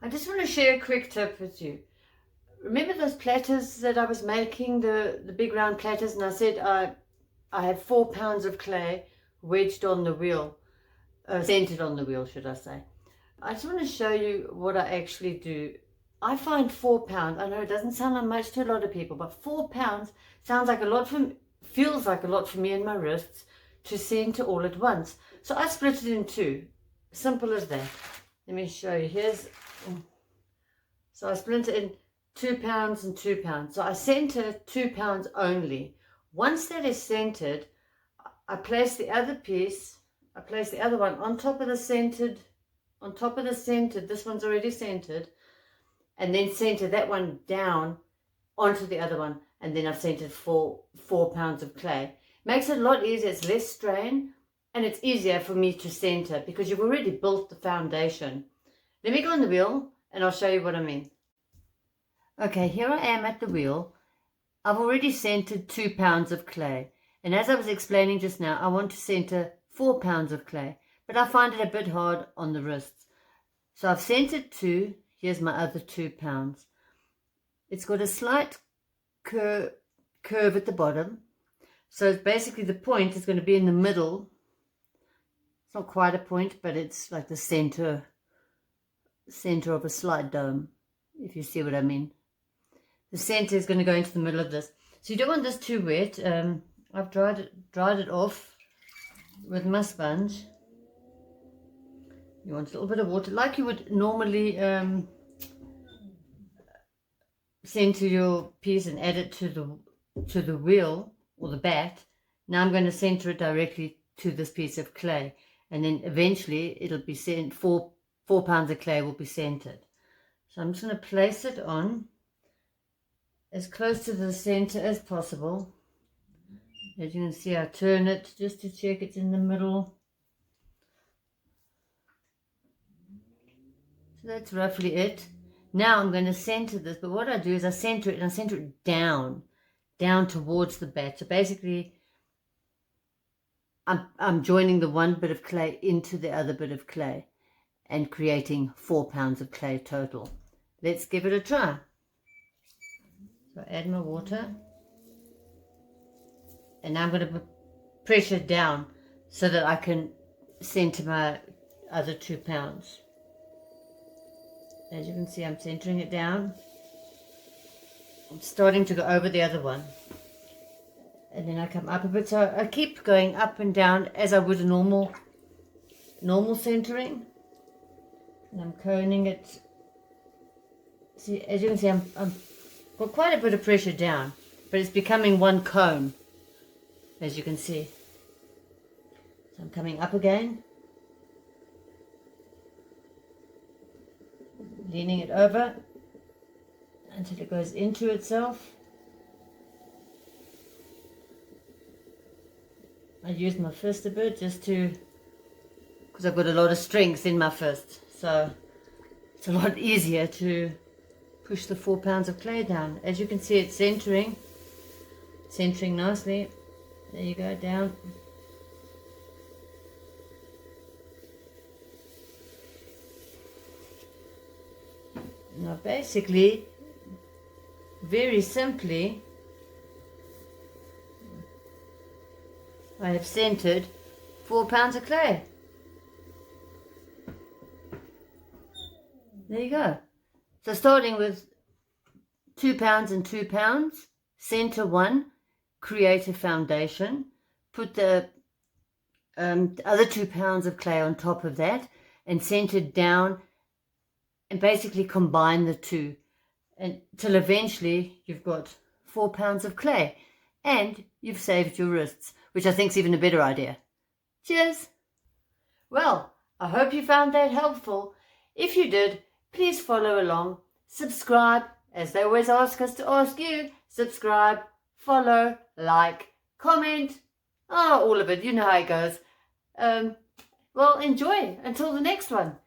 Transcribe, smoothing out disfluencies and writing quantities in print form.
I just want to share a quick tip with you. Remember those platters that I was making, the big round platters, and I said I had 4 pounds of clay wedged on the wheel, centered on the wheel, should I say. I just want to show you what I actually do. I find 4 pounds, I know it doesn't sound like much to a lot of people, but 4 pounds sounds like a lot feels like a lot for me and my wrists to center all at once. So I split it in two, simple as that. Let me show you. So I split it in 2 pounds and 2 pounds. So I center 2 pounds only. Once that is centered, I place the other piece, I place the other one on top of the centered, this one's already centered, and then center that one down onto the other one, and then I've centered 4 pounds of clay. Makes it a lot easier, it's less strain, and it's easier for me to center because you've already built the foundation. Let me go on the wheel and I'll show you what I mean. Okay, here I am at the wheel. I've already centered 2 pounds of clay, and as I was explaining just now, I want to center 4 pounds of clay, but I find it a bit hard on the wrists. So I've centered 2. Here's my other 2 pounds. It's got a slight curve at the bottom. So basically the point is going to be in the middle. It's not quite a point, but it's like the center of a slight dome, if you see what I mean. The center is going to go into the middle of this. So you don't want this too wet. I've dried it off with my sponge. You want a little bit of water, like you would normally center your piece and add it to the wheel or the bat. Now I'm going to center it directly to this piece of clay, and then eventually it'll be sent. 4 pounds of clay will be centered. So I'm just going to place it on as close to the center as possible. As you can see, I turn it just to check it's in the middle. So that's roughly it. Now I'm going to center this, but what I do is I center it, and I center it down towards the bat. So basically I'm joining the one bit of clay into the other bit of clay and creating 4 pounds of clay total. Let's give it a try. So I add my water, and now I'm going to pressure down so that I can center my other 2 pounds. As you can see, I'm centering it down. I'm starting to go over the other one, and then I come up a bit. So I keep going up and down as I would a normal centering, and I'm coning it. See, as you can see, I'm got quite a bit of pressure down, but it's becoming one cone, as you can see. So I'm coming up again, leaning it over until it goes into itself. I use my fist a bit just because I've got a lot of strength in my fist, so it's a lot easier to push the 4 pounds of clay down. As you can see, it's centering nicely. There you go, down. Now basically, very simply, I have centered 4 pounds of clay. There you go. So starting with 2 pounds and 2 pounds, center one, create a foundation, put the other 2 pounds of clay on top of that, and center down, and basically combine the two until eventually you've got 4 pounds of clay, and you've saved your wrists, which I think is even a better idea. Cheers! Well, I hope you found that helpful. If you did, please follow along, subscribe, as they always ask us to ask you. Subscribe, follow, like, comment, all of it, you know how it goes. Well, enjoy until the next one.